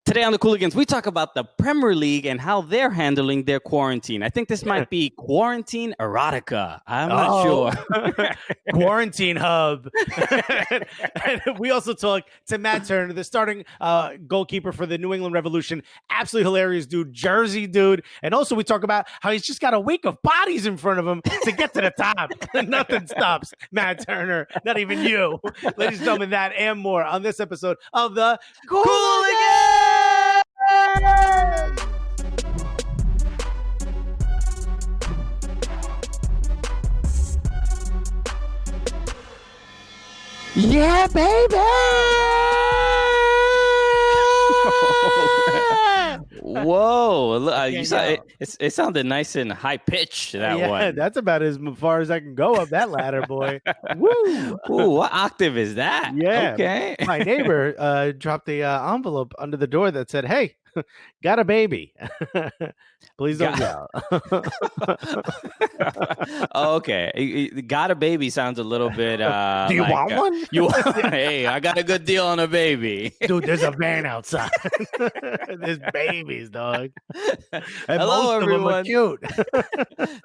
Today on the Cooligans, we talk about the Premier League and how they're handling their quarantine. I think this might be quarantine erotica. I'm not sure. Quarantine hub. And we also talk to Matt Turner, the starting goalkeeper for the New England Revolution. Absolutely hilarious dude, Jersey dude. And also we talk about how he's just got a wake of bodies in front of him to get to the top. Nothing stops Matt Turner, not even you. Ladies and gentlemen, that and more on this episode of the Cooligans! Yeah, baby! Whoa! It sounded nice and high pitched. That one. That's about as far as I can go up that ladder, boy. Woo! Ooh, what octave is that? Yeah. Okay. My neighbor dropped the envelope under the door that said, "Hey, got a baby. Please don't yell." Okay. Got a baby sounds a little bit. Do you want one? Hey, I got a good deal on a baby. Dude, there's a van outside. There's babies, dog. And hello, everyone. Cute.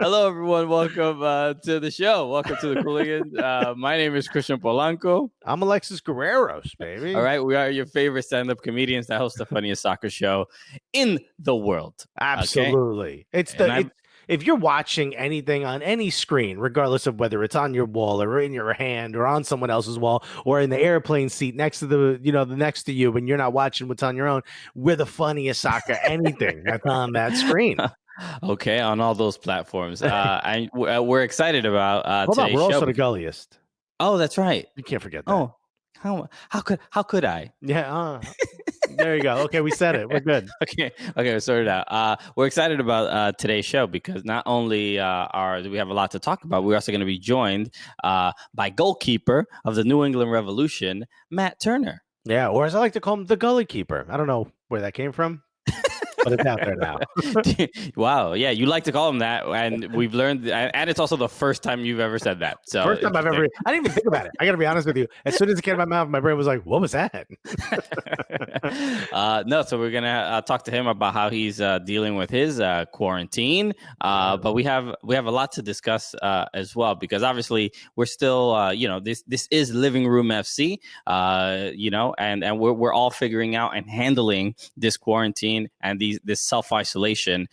Hello, everyone. Welcome to the show. Welcome to the Cooligans. My name is Christian Polanco. I'm Alexis Guerreros, baby. All right. We are your favorite stand-up comedians that host the funniest soccer show in the world. Absolutely. Okay? If you're watching anything on any screen, regardless of whether it's on your wall or in your hand or on someone else's wall or in the airplane seat next to the next to you, and you're not watching what's on your own, we're the funniest soccer anything that's on that screen. Okay, on all those platforms. And we're excited about Hold on, today's we're show. Also the gulliest. Oh, that's right. You can't forget that. Oh, how could I? Yeah. There you go. Okay, we said it. We're good. Okay, we sorted it out. We're excited about today's show because not only do we have a lot to talk about, we're also going to be joined by goalkeeper of the New England Revolution, Matt Turner. Yeah, or as I like to call him, the gully keeper. I don't know where that came from, but it's out there now. Wow. Yeah, you like to call him that, and we've learned, and it's also the first time you've ever said that. So first time I didn't even think about it. I got to be honest with you. As soon as it came out of my mouth, my brain was like, "What was that?" No, so we're gonna talk to him about how he's dealing with his quarantine. But we have a lot to discuss as well, because obviously we're still this is Living Room FC, and we're all figuring out and handling this quarantine and this self-isolation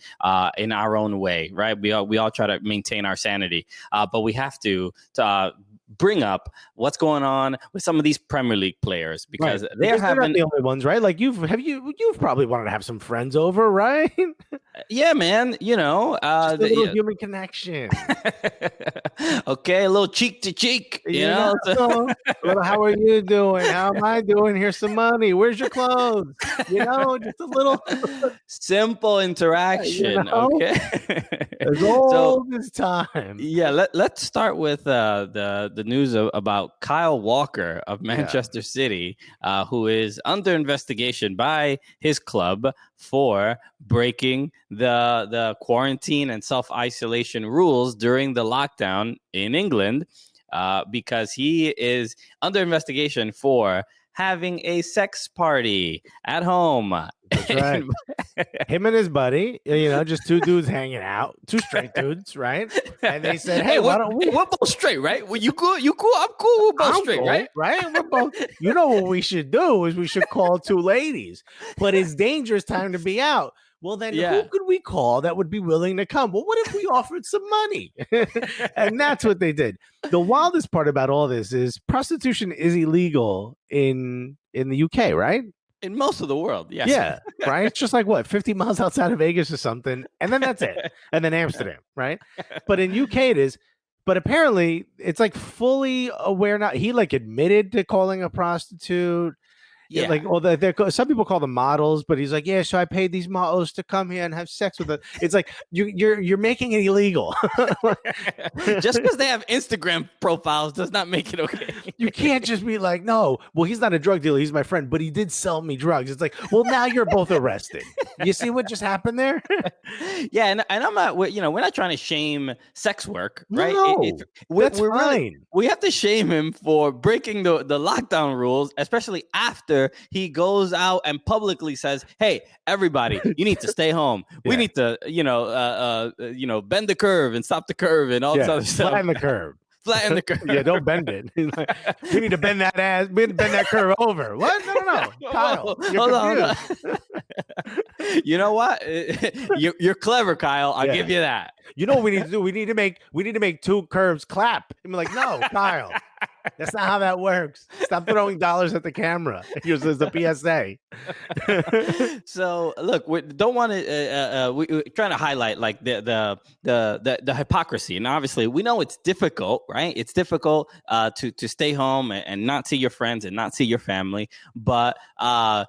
in our own way, right? We all try to maintain our sanity, but we have to bring up what's going on with some of these Premier League players, because they're not the only ones, right? Like you've probably wanted to have some friends over, right? Yeah, man. Just a little human connection. Okay, a little cheek to cheek. You know. Well, how are you doing? How am I doing? Here's some money. Where's your clothes? Just a little simple interaction. Okay. There's all this time. Yeah, let's start with the news about Kyle Walker of Manchester City, who is under investigation by his club for breaking the quarantine and self-isolation rules during the lockdown in England, because he is under investigation for having a sex party at home. That's right. Him and his buddy, just two dudes hanging out, two straight dudes, right? And they said, "Hey, why don't we? We're both straight, right? Well, you cool? I'm cool. We're both straight, cool, right? We're both. You know what we should do is we should call two ladies, but it's dangerous time to be out." Well, then who could we call that would be willing to come? Well, what if we offered some money? And that's what they did. The wildest part about all this is prostitution is illegal in the UK, right? In most of the world, yes. Yeah, right? It's just like, 50 miles outside of Vegas or something, and then that's it. And then Amsterdam, right? But in UK it is. But apparently it's like fully aware now. He admitted to calling a prostitute. Yeah, some people call them models, but he's like, yeah, so I paid these models to come here and have sex with it. It's like you're making it illegal. Just because they have Instagram profiles does not make it okay. You can't just be like, no, well, he's not a drug dealer, he's my friend, but he did sell me drugs. It's like, well, now you're both arrested. You see what just happened there? Yeah, and I'm not, we're not trying to shame sex work, right? No, that's fine. We have to shame him for breaking the lockdown rules, especially after after he goes out and publicly says, "Hey, everybody, you need to stay home. We need to, bend the curve and stop the curve and all this other stuff. Flatten the curve. Flatten the curve. Yeah, don't bend it. We need to bend that ass. We need to bend that curve over. What? No. Kyle, hold on. You know what? You're clever, Kyle. I'll give you that. You know what we need to do? We need to make two curves clap. I'm like, no, Kyle. That's not how that works. Stop throwing dollars at the camera. Here's the PSA. So look, we don't want to. We're trying to highlight like the hypocrisy, and obviously we know it's difficult, right? It's difficult to stay home and not see your friends and not see your family, but to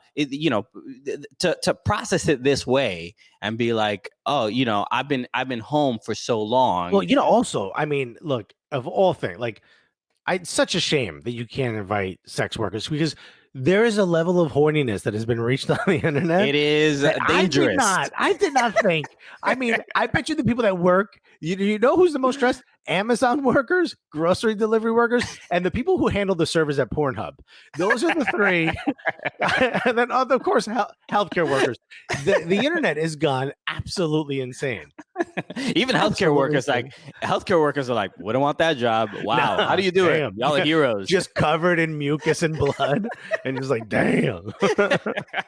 process it this way and be like, oh, I've been home for so long. Well, also, I mean, look, of all things, like. It's such a shame that you can't invite sex workers because there is a level of horniness that has been reached on the internet. It is dangerous. I did not think. I mean, I bet you the people that work, you know who's the most stressed? Amazon workers, grocery delivery workers, and the people who handle the servers at Pornhub. Those are the three. And then, of course, healthcare workers. The internet has gone absolutely insane. Even healthcare workers, are like, we don't want that job. Wow, how do you do it? Y'all are heroes. Just covered in mucus and blood, and just like, damn.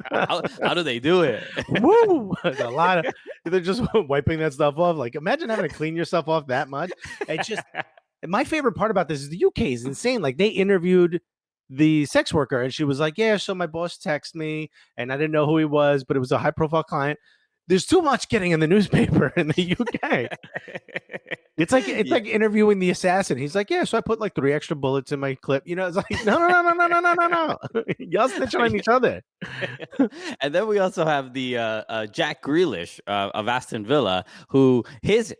How do they do it? Woo! There's a lot of. They're just wiping that stuff off. Like, imagine having to clean yourself off that much. It's just my favorite part about this is the UK is insane. Like they interviewed the sex worker and she was like, yeah, so my boss texted me and I didn't know who he was, but it was a high profile client. There's too much getting in the newspaper in the UK. It's like interviewing the assassin. He's like, yeah, so I put like 3 extra bullets in my clip. It's like, no. Y'all snitching on each other. And then we also have the Jack Grealish of Aston Villa, who his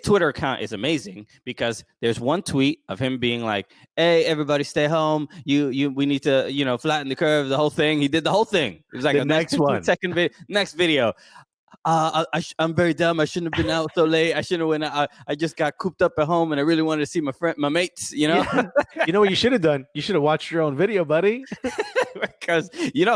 Twitter account is amazing because there's one tweet of him being like, hey, everybody stay home. We need to, flatten the curve, the whole thing. He did the whole thing. It was like the next one. Next video. I'm very dumb. I shouldn't have been out so late. I shouldn't have went out. I just got cooped up at home, and I really wanted to see my mates. Yeah. You know what you should have done? You should have watched your own video, buddy. Because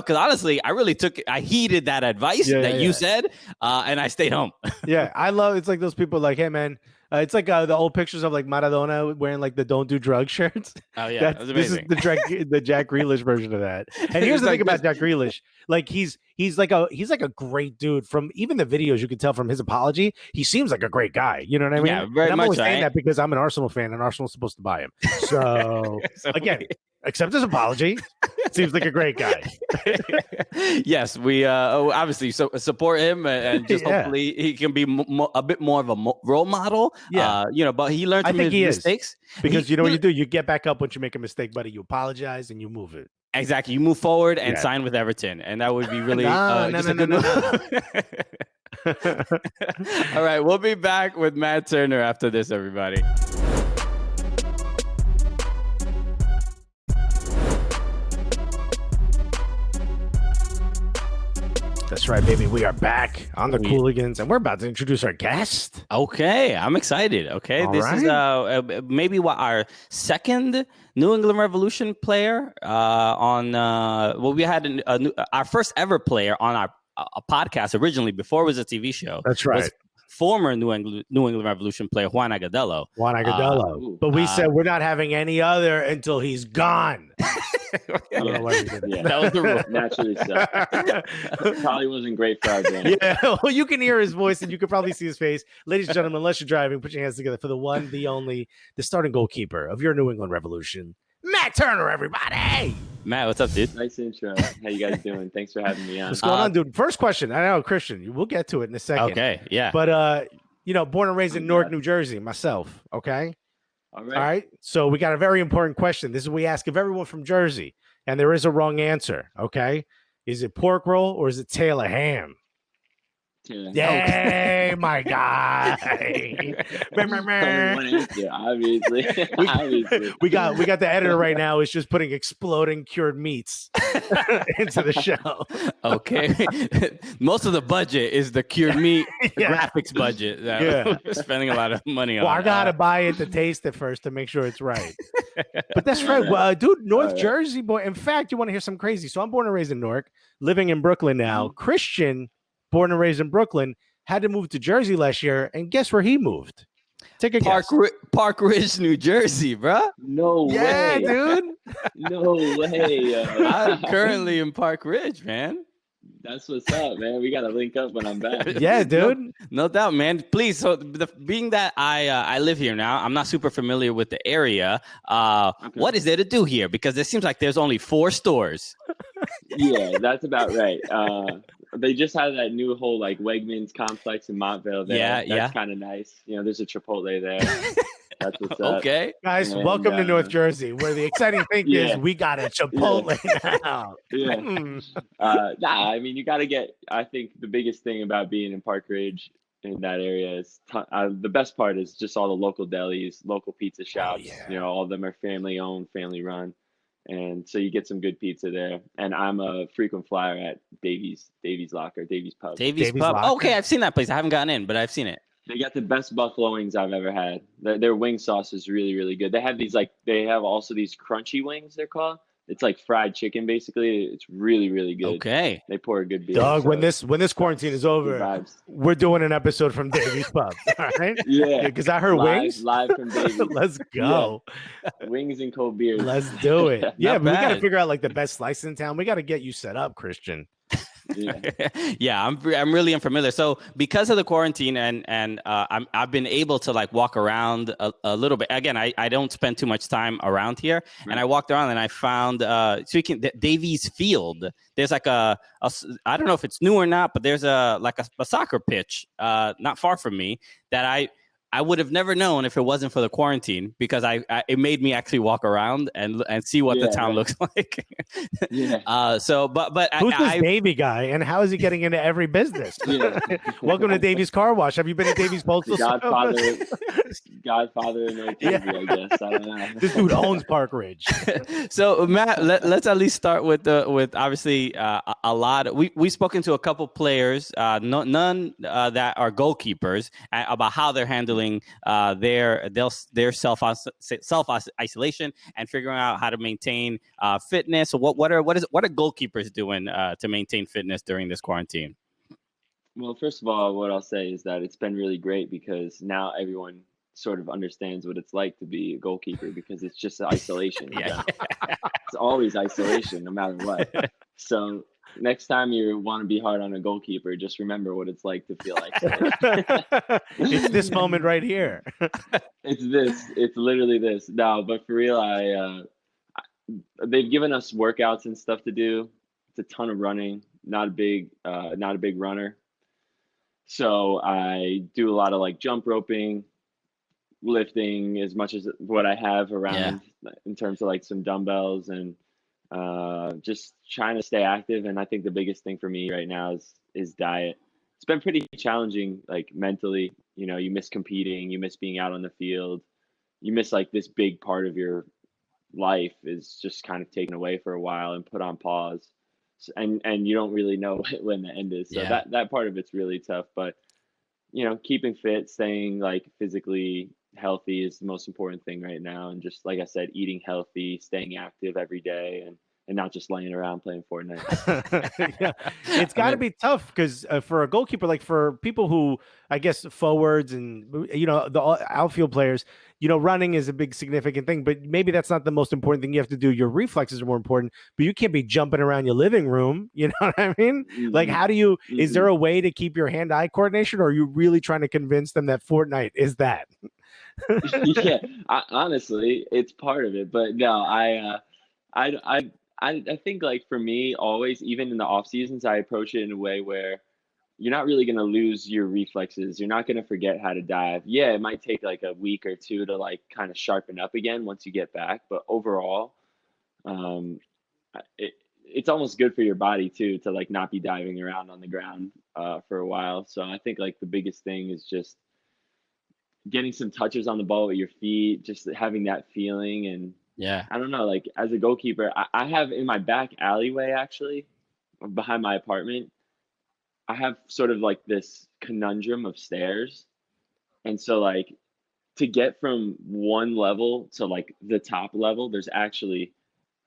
honestly, I heeded that advice that you said, and I stayed home. Yeah, I love. It's like those people like, hey man. It's like the old pictures of like Maradona wearing like the "Don't Do Drugs" shirts. Oh yeah, this is the Jack Grealish version of that. And here's the thing about Jack Grealish: like he's like a great dude. From even the videos, you can tell from his apology, he seems like a great guy. You know what I mean? Yeah, very I'm much. only saying that because I'm an Arsenal fan, and Arsenal's supposed to buy him. So again, accept his apology. Seems like a great guy. Yes, we obviously support him and just hopefully he can be a bit more of a role model. Yeah, but he learned from his mistakes. Because you know what you do? You get back up once you make a mistake, buddy. You apologize and you move it. Exactly. You move forward and sign with Everton, and that would be really a good move. All right, we'll be back with Matt Turner after this, everybody. That's right, baby. We are back on the Cooligans, and we're about to introduce our guest. Okay, I'm excited. Okay, this is maybe our second New England Revolution player we had our first ever player on a podcast originally before it was a TV show. That's right. Former New England Revolution player Juan Agudelo. But we said we're not having any other until he's gone. I don't know why we did that. That was the rule. Naturally so. Probably wasn't great for our game. Yeah, well, you can hear his voice and you can probably see his face. Ladies and gentlemen, unless you're driving, put your hands together for the one, the only, the starting goalkeeper of your New England Revolution, Matt Turner, everybody. Matt, what's up, dude? Nice intro. How you guys doing? Thanks for having me on. What's going on, dude? First question. I know, Christian, we'll get to it in a second. Okay, yeah. But, born and raised in Newark, New Jersey, myself, okay? All right. So we got a very important question. This is what we ask of everyone from Jersey, and there is a wrong answer, okay? Is it pork roll or is it tail of ham? Yay, my guy. Only one answer, obviously. Obviously. We got the editor right now is just putting exploding cured meats into the show. Okay. Most of the budget is the cured meat Yeah. graphics budget. Yeah. We're spending a lot of money on. Well, I gotta buy it to taste it first to make sure it's right. But that's right. Well, dude, North Jersey boy. In fact, you want to hear some crazy? So I'm born and raised in Newark, living in Brooklyn now. Christian, born and raised in Brooklyn, had to move to Jersey last year, and guess where he moved? Take a guess. Park Ridge, New Jersey, bro. No way. Yeah, dude. No way. I'm currently in Park Ridge, man. That's what's up, man. We gotta link up when I'm back. Yeah, dude. No doubt, man. Please. So, being that I live here now, I'm not super familiar with the area. What is there to do here? Because it seems like there's only 4 stores. Yeah, that's about right. They just had that new whole like Wegmans complex in Montvale there. That's kind of nice. You know, there's a Chipotle there. That's what's up. Okay. Guys, welcome to North Jersey, where the exciting thing is we got a Chipotle now. Nah, I mean, you got to get, I think the biggest thing about being in Park Ridge in that area is the best part is just all the local delis, local pizza shops. You know, all of them are family owned, family run. And so you get some good pizza there. And I'm a frequent flyer at Davies Locker, Davies Pub. Davies Pub. Okay, I've seen that place. I haven't gotten in, but I've seen it. They got the best buffalo wings I've ever had. Their wing sauce is really, really good. They have they have also these crunchy wings, they're called. It's like fried chicken, basically. It's really, really good. Okay. They pour a good beer. Dog, so when this quarantine is over, we're doing an episode from Davies Pub. All right? Yeah. Because I heard wings. Live from Davies. Let's go. Yeah. Wings and cold beers. Let's do it. Yeah, we got to figure out like the best slice in town. We got to get you set up, Christian. Yeah, I'm really unfamiliar. So because of the quarantine and I've been able to like walk around a little bit. Again, I don't spend too much time around here, and I walked around and I found Davies Field. There's like I don't know if it's new or not, but there's a soccer pitch not far from me that I would have never known if it wasn't for the quarantine, because it made me actually walk around and see what the town looks like. But who's this Davey guy and how is he getting into every business? Welcome to Davies Car Wash. Have you been to Davies Postal Service? Godfather in North Jersey, I guess. I don't know. This dude owns Park Ridge. So Matt, let's at least start with obviously a lot. We've spoken to a couple players, none that are goalkeepers, about how they're handling their self isolation and figuring out how to maintain fitness. So what are goalkeepers doing to maintain fitness during this quarantine? Well, first of all, what I'll say is that it's been really great because now everyone sort of understands what it's like to be a goalkeeper, because it's just isolation. It's always isolation, no matter what. So next time you want to be hard on a goalkeeper, just remember what it's like to feel like it's this moment right here. It's literally this. No, but for real, they've given us workouts and stuff to do. It's a ton of running. Not a big runner. So I do a lot of like jump roping, lifting as much as what I have around in terms of like some dumbbells, and just trying to stay active. And I think the biggest thing for me right now is diet. It's been pretty challenging, like mentally. You know, you miss competing, you miss being out on the field, you miss like this big part of your life is just kind of taken away for a while and put on pause. And you don't really know when the end is. So that part of it's really tough. But you know, keeping fit, staying like physically healthy is the most important thing right now. And just like I said, eating healthy, staying active every day, and not just laying around playing Fortnite. It's got to be tough because for a goalkeeper, like for people who, I guess, forwards and, you know, the outfield players, you know, running is a big significant thing, but maybe that's not the most important thing you have to do. Your reflexes are more important, but you can't be jumping around your living room. You know what I mean? Mm-hmm. Like, how do you, is there a way to keep your hand-eye coordination, or are you really trying to convince them that Fortnite is that? Honestly, it's part of it, but no, I think like for me, always, even in the off seasons, I approach it in a way where you're not really going to lose your reflexes. You're not going to forget how to dive. Yeah, it might take like a week or two to like kind of sharpen up again once you get back. But overall, it's almost good for your body too to like not be diving around on the ground for a while. So I think like the biggest thing is just getting some touches on the ball with your feet, just having that feeling. And Yeah. I don't know, like as a goalkeeper, I have in my back alleyway actually behind my apartment, I have sort of like this conundrum of stairs. And so like to get from one level to like the top level, there's actually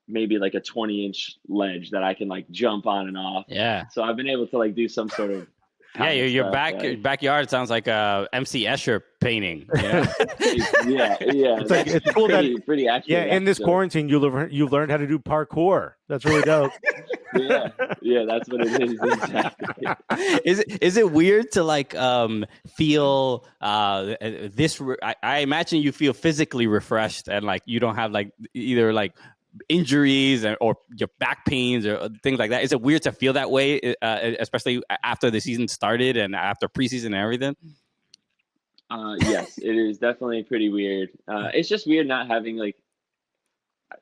maybe like a 20-inch ledge that I can like jump on and off. Yeah. So I've been able to like do some sort of Yeah, your stuff, backyard sounds like a MC Escher painting. You know? yeah. It's like it's cool pretty accurate. Yeah, in this quarantine, you've learned how to do parkour. That's really dope. yeah, that's what it is. Exactly. Is it weird to like feel this? I imagine you feel physically refreshed and like you don't have like either like injuries or your back pains or things like that. Is it weird to feel that way, especially after the season started and after preseason and everything? Yes, it is definitely pretty weird. It's just weird not having like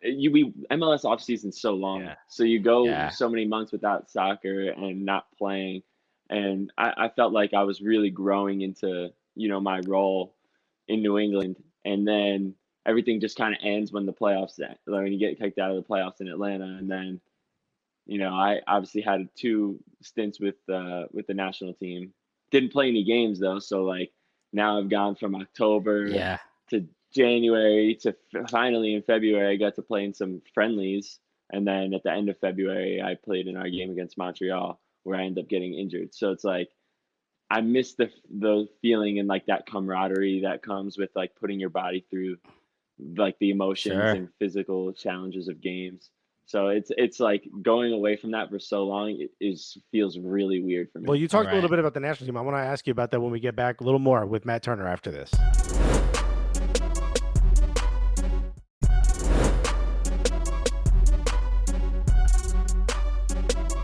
MLS off season so long, so you go so many months without soccer and not playing, and I felt like I was really growing into my role in New England, and then everything just kind of ends when the playoffs end, when you get kicked out of the playoffs in Atlanta. And then, I obviously had 2 stints with the national team. Didn't play any games though. So like now I've gone from October to January to finally in February, I got to play in some friendlies. And then at the end of February, I played in our game against Montreal where I ended up getting injured. So it's like, I miss the feeling and like that camaraderie that comes with like putting your body through like the emotions and physical challenges of games. So it's like going away from that for so long, feels really weird for me. Well, you talked a little bit about the national team. I want to ask you about that when we get back a little more with Matt Turner after this.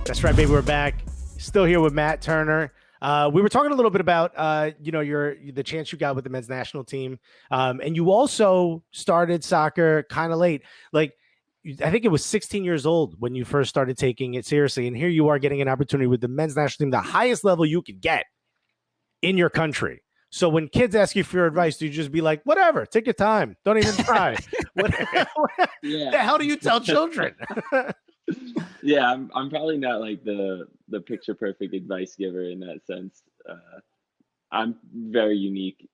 That's right, baby. We're back. Still here with Matt Turner. We were talking a little bit about, the chance you got with the men's national team. And you also started soccer kind of late. Like, I think it was 16 years old when you first started taking it seriously. And here you are getting an opportunity with the men's national team, the highest level you could get in your country. So when kids ask you for your advice, do you just be like, whatever, take your time. Don't even try. What the hell do you tell children? Yeah, I'm probably not like the picture perfect advice giver in that sense. I'm very unique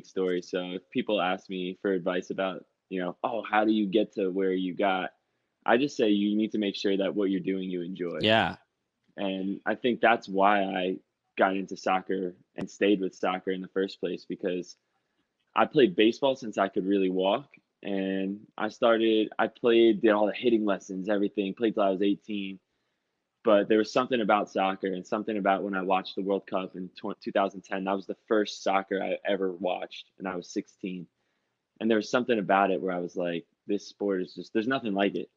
story. So if people ask me for advice about, how do you get to where you got, I just say you need to make sure that what you're doing you enjoy. Yeah. And I think that's why I got into soccer and stayed with soccer in the first place, because I played baseball since I could really walk. And did all the hitting lessons, everything, played till I was 18. But there was something about soccer and something about when I watched the World Cup in 2010. That was the first soccer I ever watched, and I was 16. And there was something about it where I was like, this sport is just, there's nothing like it.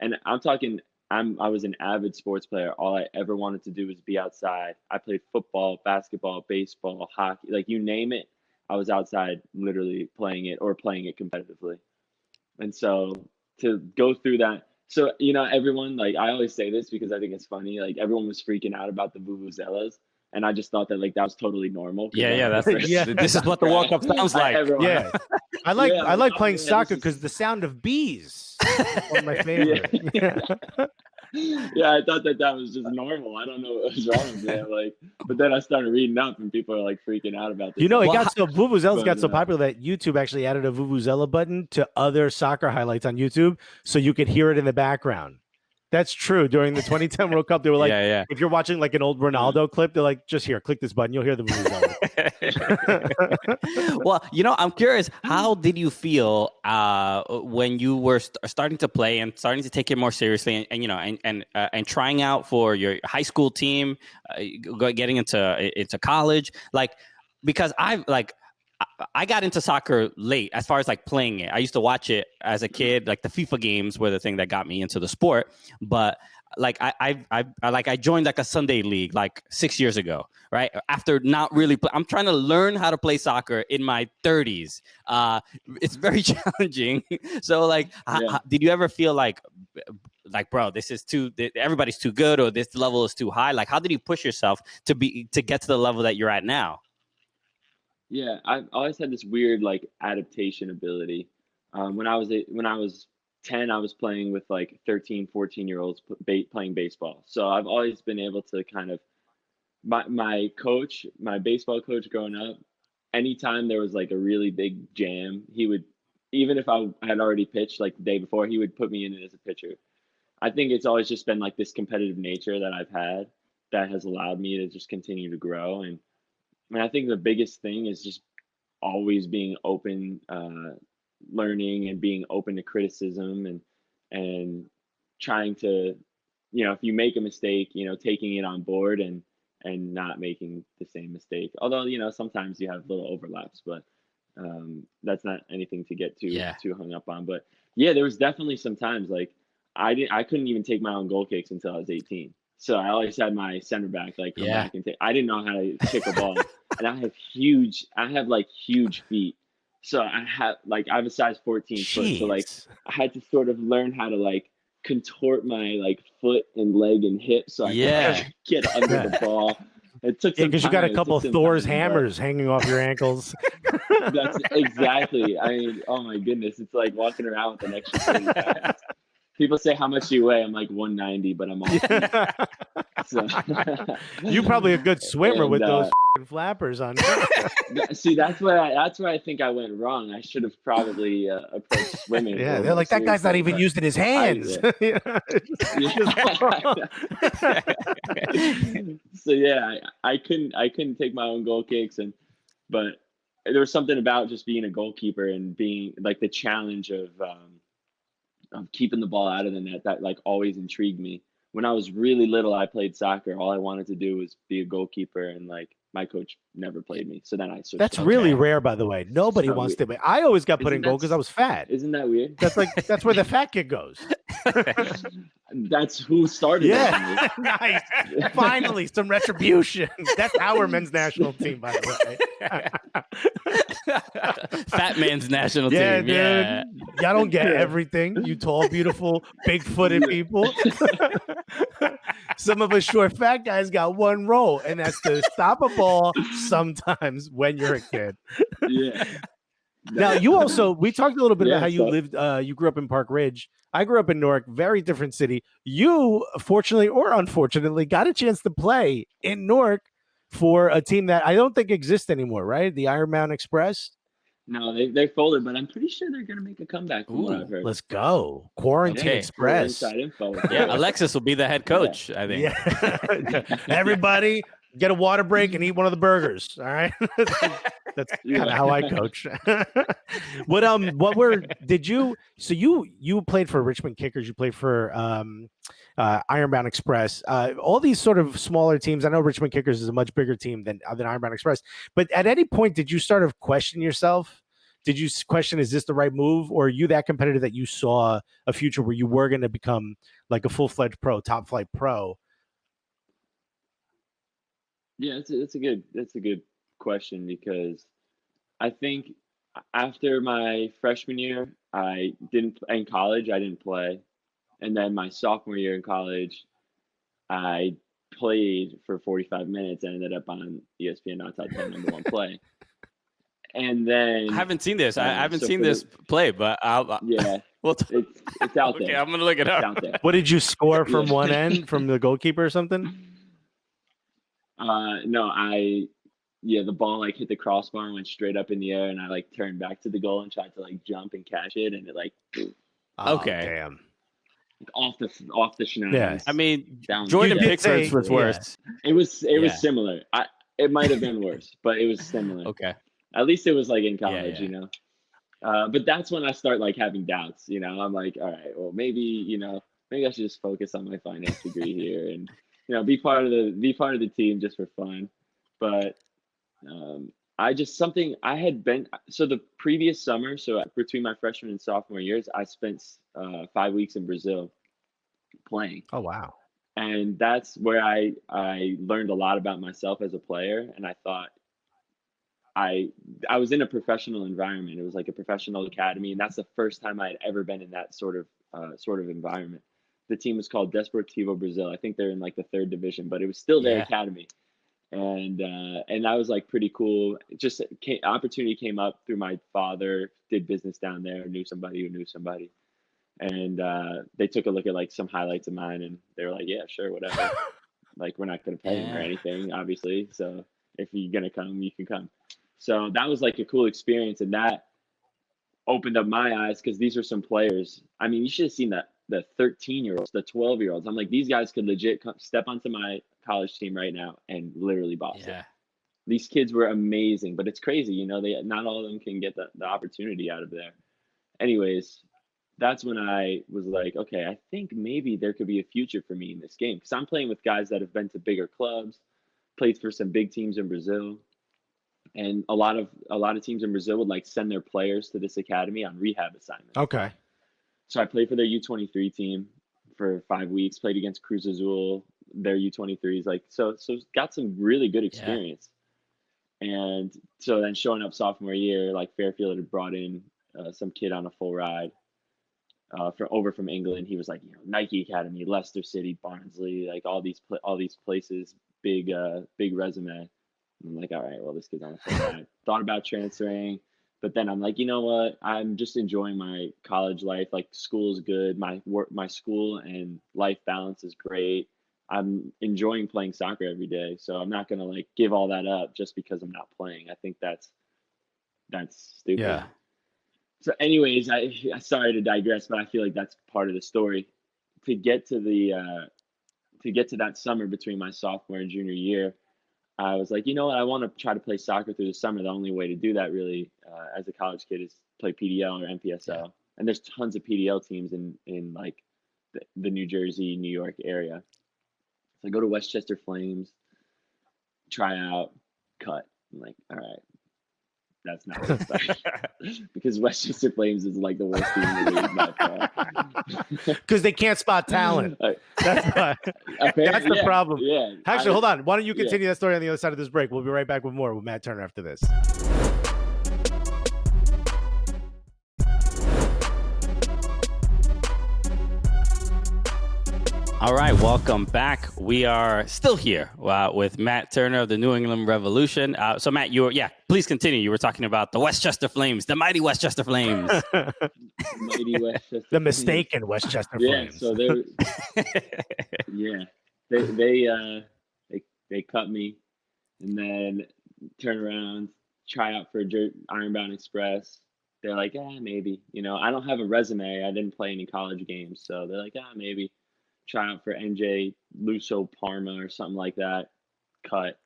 And I'm talking, I was an avid sports player. All I ever wanted to do was be outside. I played football, basketball, baseball, hockey, like you name it. I was outside literally playing it or playing it competitively. And so to go through that, so, everyone, like, I always say this because I think it's funny, like everyone was freaking out about the vuvuzelas. And I just thought that like that was totally normal. This is what the World Cup sounds like. I like playing soccer because the sound of bees is one of my favorite. Yeah, I thought that was just normal. I don't know what was wrong with me. Like, but then I started reading up, and people are like freaking out about this. Vuvuzelas got so popular that YouTube actually added a vuvuzela button to other soccer highlights on YouTube, so you could hear it in the background. That's true. During the 2010 World Cup, they were like, if you're watching like an old Ronaldo clip, they're like, just here, click this button. You'll hear the vuvuzela. Well, I'm curious. How did you feel when you were starting to play and starting to take it more seriously, and trying out for your high school team, getting into college? Like, because I got into soccer late as far as like playing it. I used to watch it as a kid. Like the FIFA games were the thing that got me into the sport. But like I joined like a Sunday league like 6 years ago, right? After not really I'm trying to learn how to play soccer in my 30s. It's very challenging. So like, did you ever feel like like, bro, this is everybody's too good, or this level is too high? Like, how did you push yourself to get to the level that you're at now? Yeah, I've always had this weird like adaptation ability. When I was 10, I was playing with like 13, 14-year-olds playing baseball. So I've always been able to kind of my coach, my baseball coach growing up, anytime there was like a really big jam, he would, even if I had already pitched like the day before, he would put me in it as a pitcher. I think it's always just been like this competitive nature that I've had that has allowed me to just continue to grow. And I think the biggest thing is just always being open, learning and being open to criticism, and trying to, if you make a mistake, taking it on board and not making the same mistake. Although, sometimes you have little overlaps, but that's not anything to get too hung up on. But yeah, there was definitely some times like I couldn't even take my own goal kicks until I was 18. So I always had my center back like come back and take. I didn't know how to kick a ball, and I have like huge feet. So I have a size 14 foot. So like I had to sort of learn how to like contort my like foot and leg and hip so I could get under the ball. It took some because you got a couple of Thor's hammers hanging off your ankles. That's exactly. I mean, oh my goodness, it's like walking around with an extra 30 pounds. People say, how much do you weigh? I'm like 190, but I'm all feet. So, you're probably a good swimmer with those flappers on. See, that's where I think I went wrong. I should have probably approached swimming. Yeah, they're like, that guy's not even using his hands. So yeah, I couldn't take my own goal kicks, but there was something about just being a goalkeeper and being like the challenge of keeping the ball out of the net that like always intrigued me. When I was really little, I played soccer. All I wanted to do was be a goalkeeper, and like my coach never played me. So then I switched. That's really rare, by the way. Nobody wants to be. I always got put in goal because I was fat. Isn't that weird? That's where the fat kid goes. That's who started. Yeah, nice. Finally, some retribution. That's our men's national team, by the way. Fat man's national team. Dude. Yeah, y'all don't get everything. You tall, beautiful, big-footed people. Some of us short, fat guys got one role, and that's to stop a ball sometimes when you're a kid. Yeah. Now, we talked a little bit about how you lived, you grew up in Park Ridge. I grew up in Newark, very different city. You, fortunately or unfortunately, got a chance to play in Newark for a team that I don't think exists anymore, right? The Ironbound Express. No, they folded, but I'm pretty sure they're going to make a comeback from what I've heard. Let's go. Quarantine Express. Info. Yeah, Alexis will be the head coach, I think. Yeah. Everybody get a water break and eat one of the burgers. All right. That's kind of how I coach. So you played for Richmond Kickers, you played for Ironbound Express, all these sort of smaller teams. I know Richmond Kickers is a much bigger team than Ironbound Express, but at any point did you start to question yourself? Did you question, is this the right move, or are you that competitive that you saw a future where you were going to become like a full-fledged pro, top flight pro? Yeah, it's a good question, because I think after my freshman year, in college, I didn't play. And then my sophomore year in college, I played for 45 minutes and ended up on ESPN Untitled Chapter #1 play. And then I haven't seen this. I haven't seen this play, but yeah, well, it's out there. Okay, I'm gonna look it up. It's out there. What did you score from one end, from the goalkeeper or something? No, the ball like hit the crossbar and went straight up in the air, and I like turned back to the goal and tried to like jump and catch it, and it like okay, damn, off the schnaz. Yeah, I mean, Jordan Pickford's was worse. It was similar. It might have been worse, but it was similar. Okay, at least it was like in college, you know. But that's when I start like having doubts. You know, I'm like, all right, well maybe I should just focus on my finance degree here and be part of the team just for fun. But I had been, so the previous summer, so between my freshman and sophomore years, I spent 5 weeks in Brazil playing. Oh, wow. And that's where I learned a lot about myself as a player. And I thought I was in a professional environment. It was like a professional academy. And that's the first time I had ever been in that sort of environment. the team was called Desportivo Brazil. I think they're in like the 3rd division, but it was still their academy. And I was like, pretty cool. Opportunity came up through my father, did business down there, knew somebody who knew somebody. And they took a look at like some highlights of mine, and they were like, yeah, sure, whatever. Like, we're not going to pay him or anything, obviously. So if you're going to come, you can come. So that was like a cool experience. And that opened up my eyes, because these are some players. I mean, you should have seen the 13-year-olds, the 12-year-olds. I'm like, these guys could legit step onto my college team right now and literally boss it. These kids were amazing, but it's crazy. You know, not all of them can get the opportunity out of there. Anyways, that's when I was like, okay, I think maybe there could be a future for me in this game, because I'm playing with guys that have been to bigger clubs, played for some big teams in Brazil. And a lot of teams in Brazil would like send their players to this academy on rehab assignments. Okay. So I played for their U23 team for 5 weeks, played against Cruz Azul, their U23s, like, so got some really good experience. And so then showing up sophomore year, like, Fairfield had brought in some kid on a full ride from England. He was like, Nike Academy, Leicester City, Barnsley, like all these places, big resume. I'm like, all right, well, this kid's on a full ride. Thought about transferring, but then I'm like, you know what? I'm just enjoying my college life. Like, school is good. My school and life balance is great. I'm enjoying playing soccer every day, so I'm not gonna like give all that up just because I'm not playing. I think that's stupid. Yeah. So, anyways, I sorry to digress, but I feel like that's part of the story. To get to that summer between my sophomore and junior year, I was like, you know what? I want to try to play soccer through the summer. The only way to do that, really, as a college kid, is play PDL or NPSL. Yeah. And there's tons of PDL teams in like the New Jersey, New York area. So I go to Westchester Flames, try out, cut. I'm like, all right, that's not good stuff. Because Westchester Flames is like the worst team in the league by far. Because they can't spot talent. That's why. That's the problem. Yeah. Actually, hold on. Why don't you continue that story on the other side of this break? We'll be right back with more with Matt Turner after this. All right, welcome back. We are still here with Matt Turner of the New England Revolution. So, Matt, please continue. You were talking about the Westchester Flames, the mighty Westchester Flames. Mighty Westchester. The mistaken Westchester Flames. So they cut me, and then turn around, try out for Ironbound Express. They're like, maybe. I don't have a resume. I didn't play any college games, so they're like, maybe. Try out for NJ Luso Parma or something like that. Cut.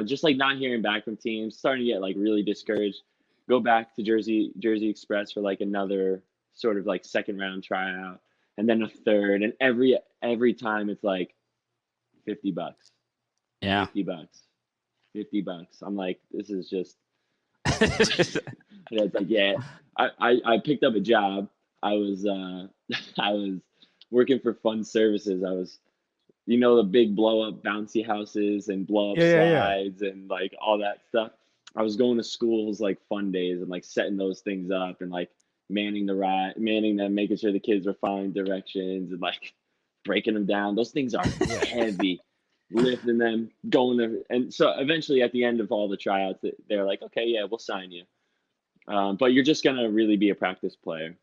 Just like not hearing back from teams, starting to get like really discouraged. Go back to Jersey Express for like another sort of like second round tryout, and then a third, and every time it's like $50. Yeah. $50. I'm like, this is just it's like, I picked up a job. I was working for Fun Services. I was, the big blow up bouncy houses and blow up slides and like all that stuff. I was going to schools like fun days and like setting those things up and like manning them, making sure the kids were following directions and like breaking them down. Those things are heavy, lifting them, going there. And so eventually at the end of all the tryouts, they're like, okay, yeah, we'll sign you. But you're just going to really be a practice player.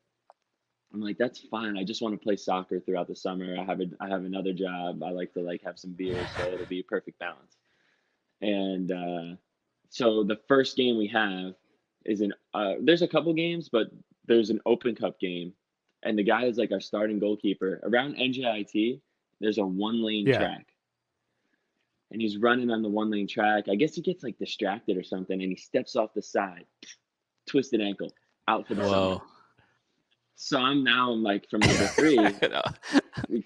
I'm like, that's fine. I just want to play soccer throughout the summer. I have another job. I like to like have some beers, so it'll be a perfect balance. And so the first game we have is there's a couple games, but there's an Open Cup game, and the guy is like our starting goalkeeper. Around NJIT, there's a 1-lane track, and he's running on the 1-lane track. I guess he gets like distracted or something, and he steps off the side, twisted ankle, out for the summer. So I'm like from number 3.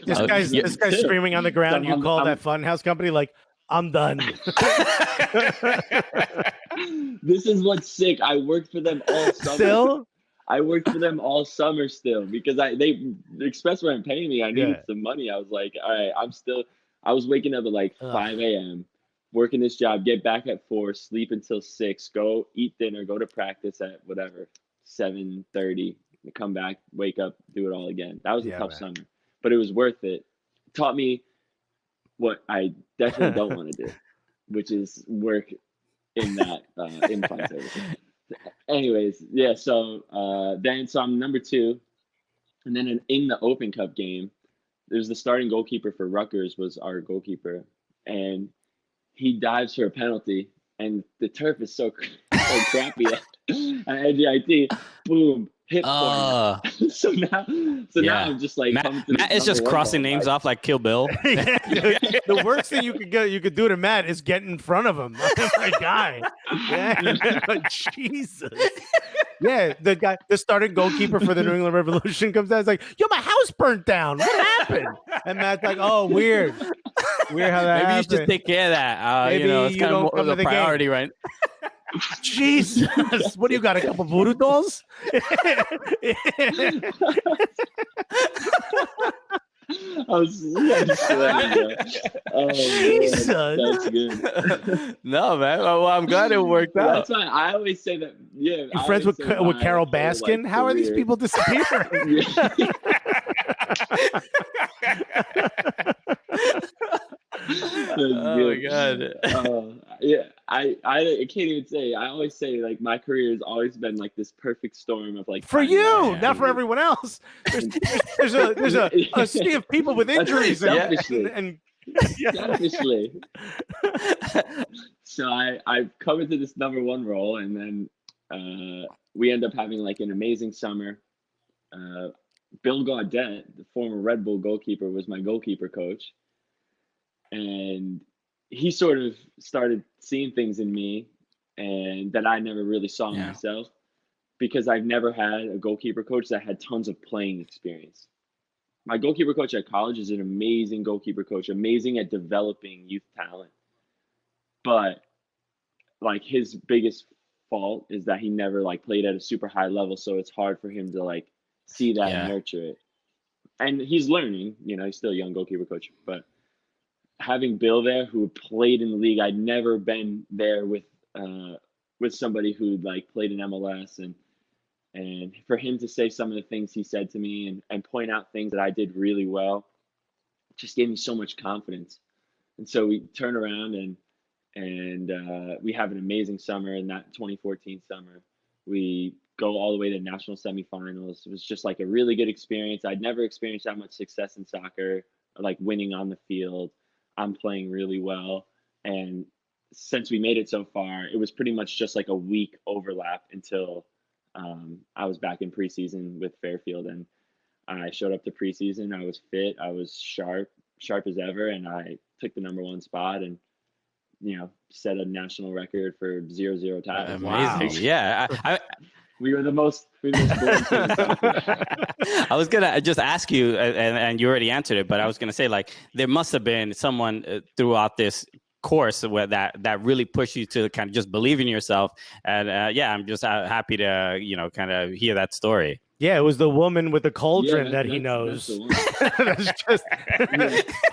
This guy's screaming on the ground. So you call that funhouse company like, I'm done. This is what's sick. I worked for them all summer. Still? I worked for them all summer still because the Express weren't paying me. I needed some money. I was like, all right, I was waking up at like 5 a.m., working this job, get back at 4, sleep until 6, go eat dinner, go to practice at whatever, 7:30. Come back, wake up, do it all again. That was a tough summer. but it was worth it. Taught me what I definitely don't want to do, which is work in that in flight service. Anyways, yeah. So so I'm number 2, and then in the Open Cup game, there's the starting goalkeeper for Rutgers was our goalkeeper, and he dives for a penalty, and the turf is so crappy at NGIT. Boom, hit point. So now I'm just like Matt is just crossing names off like Kill Bill. The worst thing you could do to Matt is get in front of him. My guy. Yeah. Jesus. Yeah, the starting goalkeeper for the New England Revolution comes out. It's like, yo, my house burnt down. What happened? And Matt's like, oh, weird. Weird how that Maybe happened. you should take care of that. Maybe it's you kind don't of come to a the priority, game. right? Jesus. What do you got? A couple voodoo dolls? Jesus. That's good. No, man. Well, I'm glad it worked out. That's why I always say that. Yeah, You're friends with Carol Baskin? How are these people disappearing? Oh my god. Yeah, I can't even say. I always say like my career has always been like this perfect storm of like for you, not for everyone else. There's a sea of people with injuries selfishly. and selfishly. So I've come into this number 1 role, and then we end up having like an amazing summer. Bill Gaudette, the former Red Bull goalkeeper, was my goalkeeper coach. And he sort of started seeing things in me and that I never really saw in myself, because I've never had a goalkeeper coach that had tons of playing experience. My goalkeeper coach at college is an amazing goalkeeper coach, amazing at developing youth talent. But like his biggest fault is that he never like played at a super high level. So it's hard for him to like see that and nurture it. And he's learning, he's still a young goalkeeper coach, but having Bill there who played in the league, I'd never been there with somebody who like played in MLS, and for him to say some of the things he said to me and point out things that I did really well, just gave me so much confidence. And so we turn around and we have an amazing summer. In that 2014 summer, we go all the way to national semifinals. It was just like a really good experience. I'd never experienced that much success in soccer, like winning on the field. I'm playing really well. And since we made it so far, it was pretty much just like a week overlap until I was back in preseason with Fairfield. And I showed up to preseason. I was fit. I was sharp as ever. And I took the number 1 spot and, set a national record for 0-0 ties. Amazing. Wow. Yeah. We were the most boring team in soccer. I was going to just ask you, and you already answered it, but I was going to say, like, there must have been someone throughout this course where that really pushed you to kind of just believe in yourself. And I'm just happy to, kind of hear that story. Yeah, it was the woman with the cauldron that he knows. That's just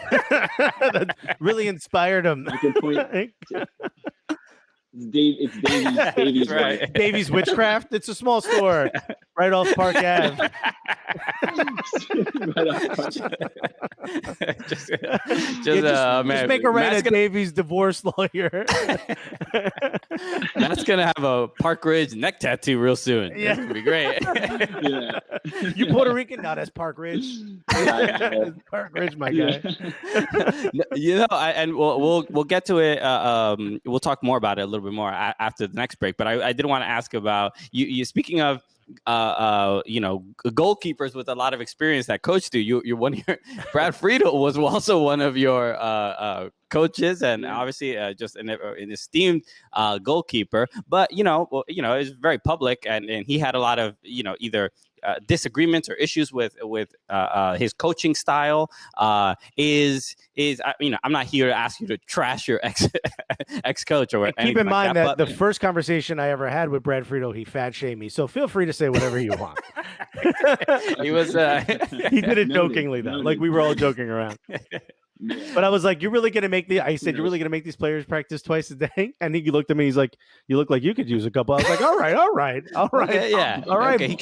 that really inspired him. I can point. It's Davies. Right. Davies Witchcraft. It's a small store right off Park Ave. Just make a run at Davies' divorce lawyer. Matt's gonna have a Park Ridge neck tattoo real soon. Yeah, it's gonna be great. Yeah. You Puerto Rican? No, that's Park Ridge. Park Ridge, my guy. And we'll get to it. We'll talk more about it a little bit more after the next break. But I did want to ask about you. Speaking of goalkeepers with a lot of experience that coached you. You're one of your Brad Friedel was also one of your coaches, and obviously just an esteemed goalkeeper. But it's very public, and he had a lot of either disagreements or issues with his coaching style. I'm not here to ask you to trash your ex coach or anything. Keep in mind that the first conversation I ever had with Brad Friedel, he fat shamed me. So feel free to say whatever you want. He was he did it jokingly though, like we were all joking around. But I was like, "You're really gonna make I said, "You're really gonna make these players practice twice a day?" And he looked at me. He's like, "You look like you could use a couple." I was like, "All right, Okay, yeah, all right." Okay,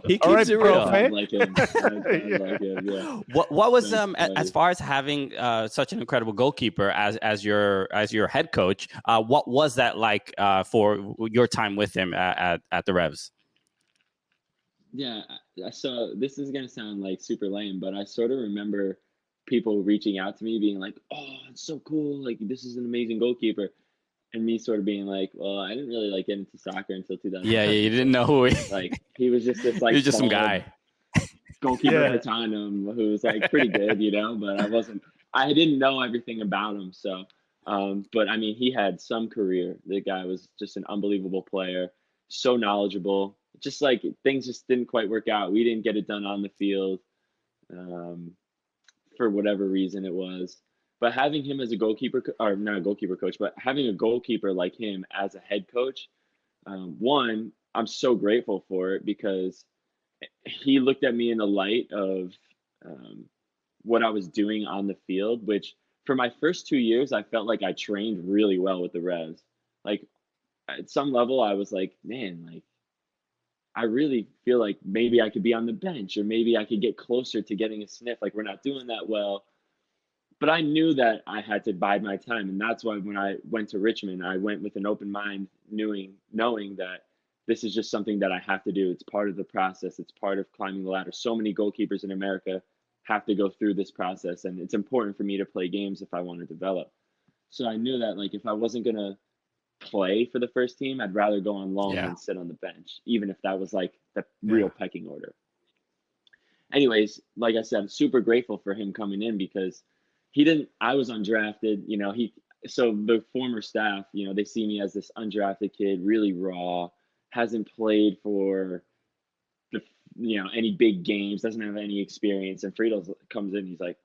he All right, keeps it bro, real. hey? Like him. Like him, yeah. What was That's as funny. far as having such an incredible goalkeeper as your head coach? What was that like for your time with him at the Revs? Yeah, so this is gonna sound like super lame, but I sort of remember people reaching out to me being like, "Oh, it's so cool! Like this is an amazing goalkeeper," and me sort of being like, "Well, I didn't really like get into soccer until Yeah, you 2007. didn't know who he. Like he was just this He like was just some bald guy. goalkeeper Yeah. for Tottenham who was like pretty good, but I didn't know everything about him. So, but I mean, he had some career. The guy was just an unbelievable player, so knowledgeable. Just like things just didn't quite work out. We didn't get it done on the field, um, for whatever reason it was. But having him as a or not a goalkeeper coach, but having a goalkeeper like him as a head coach, one, I'm so grateful for it because he looked at me in the light of um, what I was doing on the field, which for my first 2 years, I felt like I trained really well with the Revs. Like at some level, I was like, man, like I really feel like maybe I could be on the bench or maybe I could get closer to getting a sniff. Like we're not doing that well. But I knew that I had to bide my time. And that's why when I went to Richmond, I went with an open mind, knowing that this is just something that I have to do. It's part of the process. It's part of climbing the ladder. So many goalkeepers in America have to go through this process. And it's important for me to play games if I want to develop. So I knew that like if I wasn't going to play for the first team, I'd rather go on loan Yeah. than sit on the bench, even if that was like the real pecking order. Anyways, like I said, I'm super grateful for him coming in because I was undrafted, so the former staff, they see me as this undrafted kid, really raw, hasn't played for any big games, doesn't have any experience. And Friedel comes in, he's like,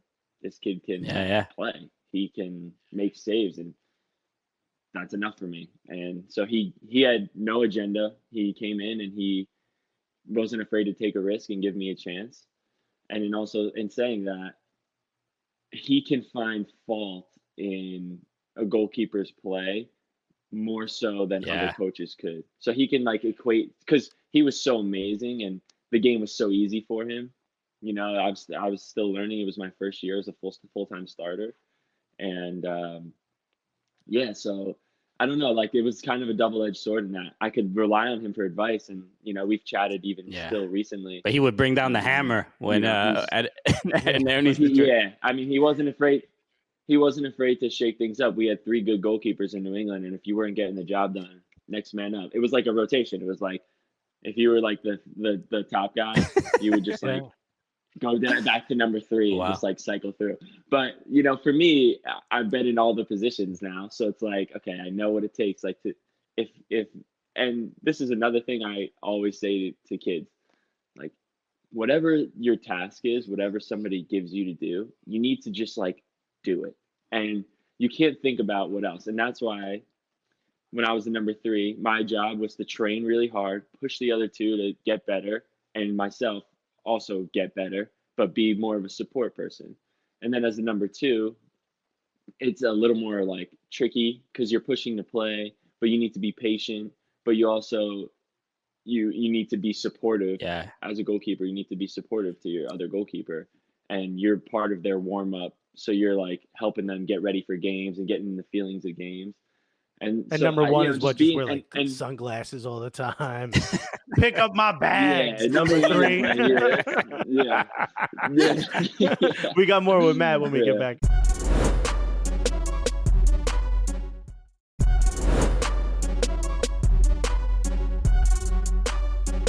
this kid can play. He can make saves, and that's enough for me. And so he had no agenda. He came in and he wasn't afraid to take a risk and give me a chance. And then also in saying that, he can find fault in a goalkeeper's play more so than other coaches could. So he can like equate, because he was so amazing and the game was so easy for him. I was still learning. It was my first year as a full-time starter. And so I don't know, like it was kind of a double-edged sword in that I could rely on him for advice, and we've chatted even still recently. But he would bring down the hammer when I mean, he wasn't afraid. He wasn't afraid to shake things up. We had 3 good goalkeepers in New England, and if you weren't getting the job done, next man up. It was like a rotation. It was like if you were like the top guy, you would just like go back to number 3 and just like cycle through. But for me, I've been in all the positions now, so it's like, okay, I know what it takes. Like to if and this is another thing I always say to kids, like whatever your task is, whatever somebody gives you to do, you need to just like do it, and you can't think about what else. And that's why when I was the number 3, my job was to train really hard, push the other 2 to get better, and myself also get better, but be more of a support person. And then as the number 2, it's a little more like tricky because you're pushing to play, but you need to be patient, but you also you need to be supportive. As a goalkeeper, you need to be supportive to your other goalkeeper, and you're part of their warm up, so you're like helping them get ready for games and getting the feelings of games. And so number 1 is what you wear like sunglasses all the time. Pick up my bags. Yeah, number 3. Yeah. We got more with Matt when we get back.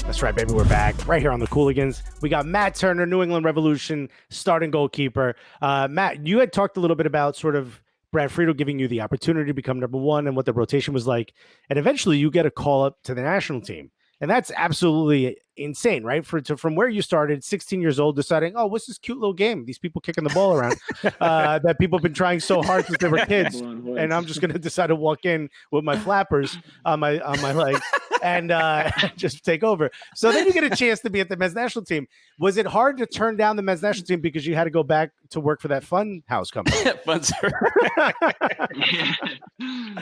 That's right, baby. We're back right here on the Cooligans. We got Matt Turner, New England Revolution starting goalkeeper. Matt, you had talked a little bit about sort of Brad Friedel giving you the opportunity to become number 1 and what the rotation was like. And eventually you get a call up to the national team. And that's absolutely insane, right? From where you started, 16 years old, deciding, oh, what's this cute little game? These people kicking the ball around that people have been trying so hard since they were kids. And I'm just going to decide to walk in with my flappers on my legs and just take over. So then you get a chance to be at the men's national team. Was it hard to turn down the men's national team because you had to go back to work for that fun house company? Fun sir.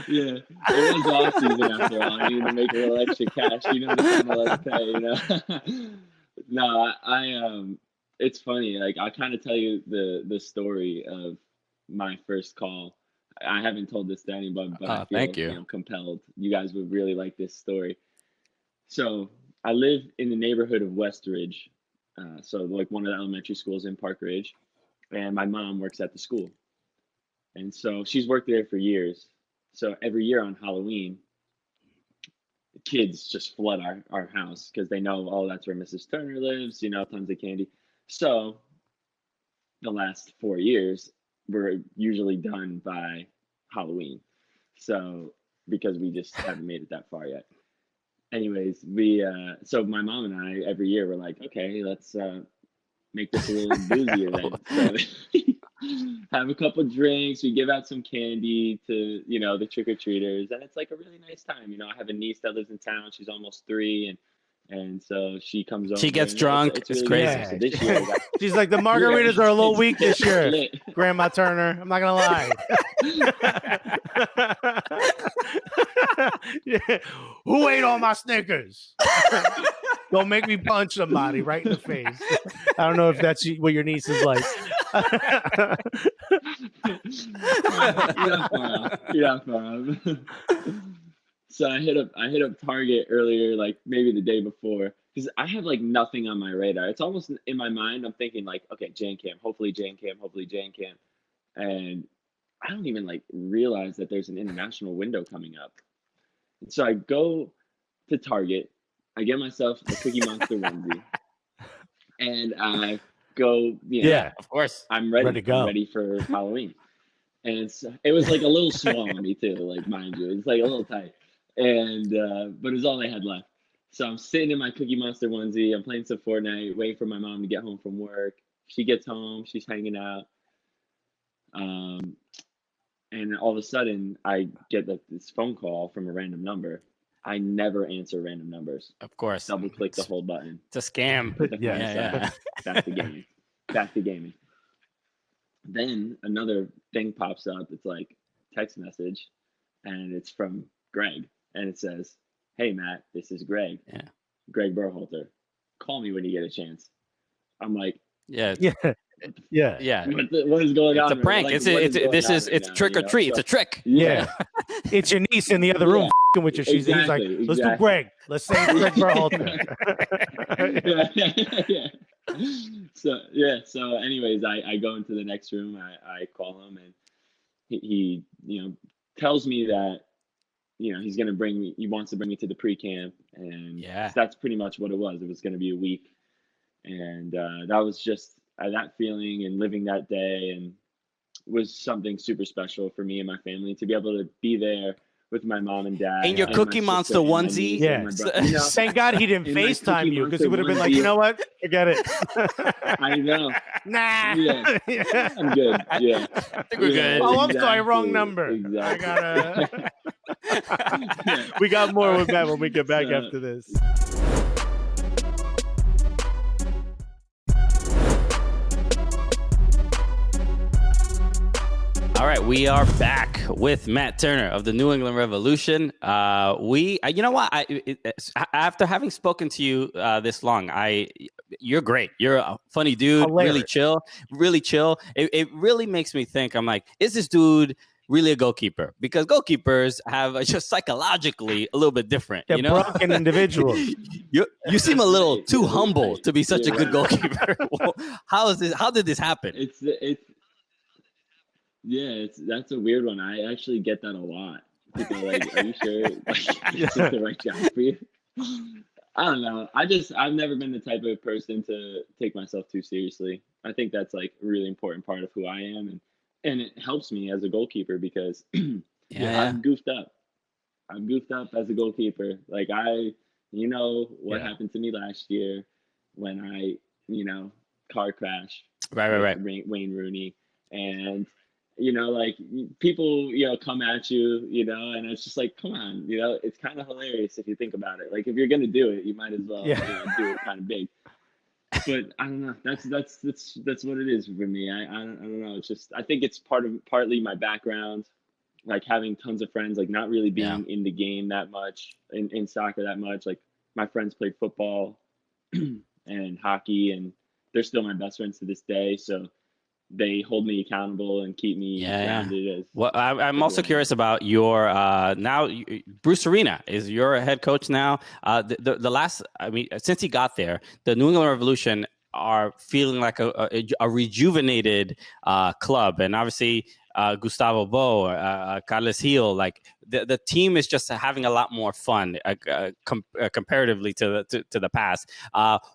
Yeah, it was off season after all. I needed to make a little extra cash, the MLS pay, No, it's funny. Like, I kind of tell you the story of my first call. I haven't told this to anybody, but I feel thank you. Compelled. You guys would really like this story. So I live in the neighborhood of Westridge, so like one of the elementary schools in Park Ridge, and my mom works at the school, and so she's worked there for years. So every year on Halloween, kids just flood our house because they know, oh, that's where Mrs. Turner lives, tons of candy. So the last 4 years, we're usually done by Halloween. So because we just haven't made it that far yet. Anyways, so my mom and I, every year, we're like, okay, let's make this a little boozier then. So have a couple drinks, we give out some candy to, the trick-or-treaters, and it's like a really nice time. I have a niece that lives in town, she's almost 3, and so she comes over. She gets drunk. It's really crazy. nice. So this year, she's like, the margaritas are a little weak this year, Grandma Turner. I'm not gonna lie. Yeah. Who ate all my Snickers? Don't make me punch somebody right in the face. I don't know if that's what your niece is like. Yeah, So I hit up Target earlier, like maybe the day before, because I have like nothing on my radar. It's almost in my mind, I'm thinking like, okay, Jan Cam, hopefully Jan Cam, and I don't even like realize that there's an international window coming up. And so I go to Target, I get myself a Cookie Monster Onesie, and I go, yeah, of course, I'm ready to go. I'm ready for Halloween. And it was like a little small on me too, like, mind you, it's like a little tight. And but it was all I had left. So I'm sitting in my Cookie Monster Onesie, I'm playing some Fortnite, waiting for my mom to get home from work. She gets home, she's hanging out. And all of a sudden I get like this phone call from a random number. I never answer random numbers. Of course. Double click the whole button. It's a scam. Yeah. Back to gaming. Then another thing pops up. It's like text message, and it's from Greg, and it says, "Hey Matt, this is Greg. Yeah. Greg Berhalter. Call me when you get a chance." I'm like, yeah. What is going on? It's a prank. Like, it's trick or treat. It's a trick. Yeah. It's your niece in the other room with you. He's like, let's do Greg. Let's say it's Greg Berhalter. Yeah. So anyways, I go into the next room, I call him, and he tells me that he's going to bring me, he wants to bring me to the pre-camp, and that's pretty much what it was. It was going to be a week, and that was just that feeling and living that day, and was something super special for me and my family to be able to be there with my mom and dad. And your Cookie Monster Onesie. Yeah. Thank God he didn't FaceTime you, because he would have been like, you know what? Forget it. I know. Nah. Yeah. I'm good. Yeah. I think we're good. Oh, I'm sorry. Wrong number. Exactly. I gotta. We got more with Matt when we get back after this. All right, we are back with Matt Turner of the New England Revolution. You know what? After having spoken to you this long, you're great. You're a funny dude, hilarious. really chill. It really makes me think. I'm like, is this dude really a goalkeeper? Because goalkeepers have just psychologically a little bit different. They're broken individuals. You seem a little too humble to be such a good goalkeeper. How did this happen? That's a weird one. I actually get that a lot. People are like, are you sure it's the right job for you? I don't know. I've never been the type of person to take myself too seriously. I think that's like a really important part of who I am, and it helps me as a goalkeeper because I'm goofed up. I'm goofed up as a goalkeeper. Like what happened to me last year when I, car crash. Right. Wayne Rooney. you know, like people, you know, come at you, you know, and it's just like, come on, you know, it's kind of hilarious if you think about it. Like if you're gonna do it, you might as well, you know, do it kind of big. But I don't know. That's what it is for me. I don't know. It's just I think it's partly my background, like having tons of friends, like not really being in the game that much, in soccer that much. Like my friends played football and hockey, and they're still my best friends to this day. So they hold me accountable and keep me grounded. Well, I'm also curious about your now. Bruce Arena is your head coach now. The last, I mean, since he got there, the New England Revolution are feeling like a rejuvenated club, and obviously Gustavo Bo, Carles Gil, like the team is just having a lot more fun comparatively to the past.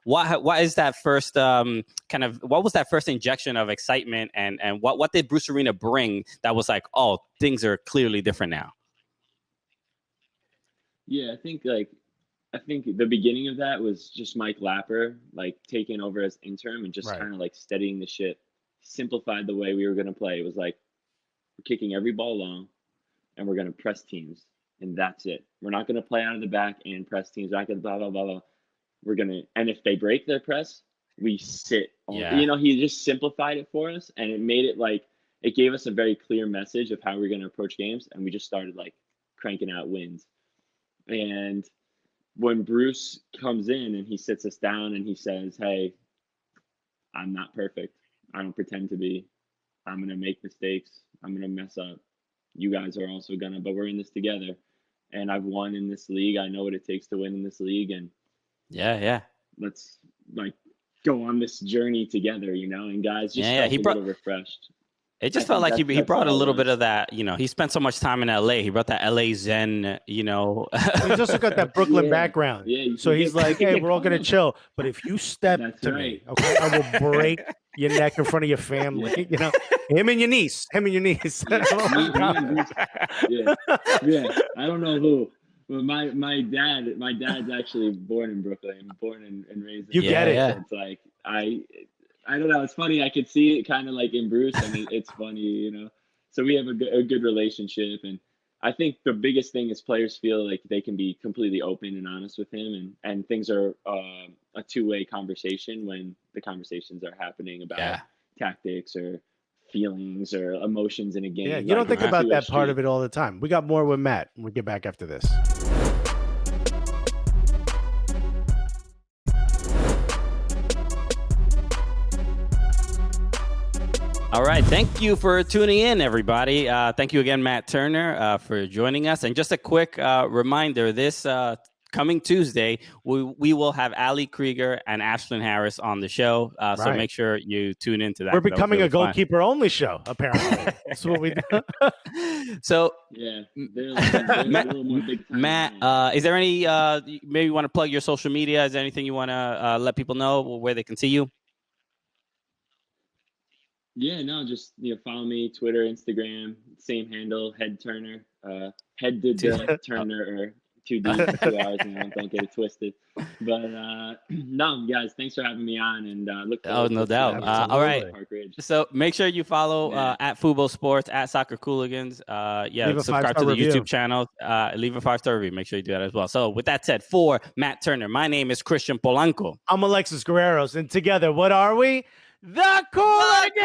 What is that first what was that first injection of excitement, and what did Bruce Arena bring that was like, oh, things are clearly different now? Yeah, I think the beginning of that was just Mike Lapper, like taking over as interim and just kind of like steadying the ship, simplified the way we were going to play. It was like, we're kicking every ball long and we're going to press teams, and that's it. We're not going to play out of the back and press teams. We're not going to blah, blah, blah, blah. We're going to, and if they break their press, we sit. You know, he just simplified it for us, and it made it like, it gave us a very clear message of how we're going to approach games, and we just started like cranking out wins. And when Bruce comes in and he sits us down and he says, hey, I'm not perfect. I don't pretend to be. I'm going to make mistakes. I'm going to mess up. You guys are also going to, but we're in this together. And I've won in this league. I know what it takes to win in this league. And let's like go on this journey together, you know, and guys just felt a little refreshed. It just felt like he brought a little bit of that, you know, he spent so much time in LA. He brought that LA Zen, you know. He's also got that Brooklyn background. Yeah, so he's like, hey, we're all going to chill. But if you step me, okay, I will break your neck in front of your family, you know, him and your niece. Yeah, I don't know who. But my dad's actually born in Brooklyn, born and raised in get it. So it's like, I don't know. It's funny. I could see it kind of like in Bruce, and it's funny, you know. So we have a good relationship, and I think the biggest thing is players feel like they can be completely open and honest with him, and things are a two-way conversation when the conversations are happening about tactics or feelings or emotions in a game. Yeah, you don't think about that part of it all the time. We got more with Matt. We'll get back after this. All right. Thank you for tuning in, everybody. Thank you again, Matt Turner, for joining us. And just a quick reminder, this coming Tuesday, we will have Ali Krieger and Ashlyn Harris on the show. So make sure you tune into that. We're becoming a goalkeeper-only show, apparently. That's what we do. So, yeah, they're a little more big time. Matt, is there any, maybe you want to plug your social media? Is there anything you want to let people know where they can see you? Yeah, no, just, you know, follow me, Twitter, Instagram, same handle, Head Turner, Head did Turner, or 2 D's in 2 hours, you know, don't get it twisted. But no, guys, thanks for having me on, and look forward no doubt. All right, so make sure you follow at Fubo Sports, at Soccer Cooligans. Subscribe to the YouTube channel. Leave a 5-star review. Make sure you do that as well. So with that said, for Matt Turner, my name is Christian Polanco. I'm Alexis Guerreros, and together, what are we? The Cooligans!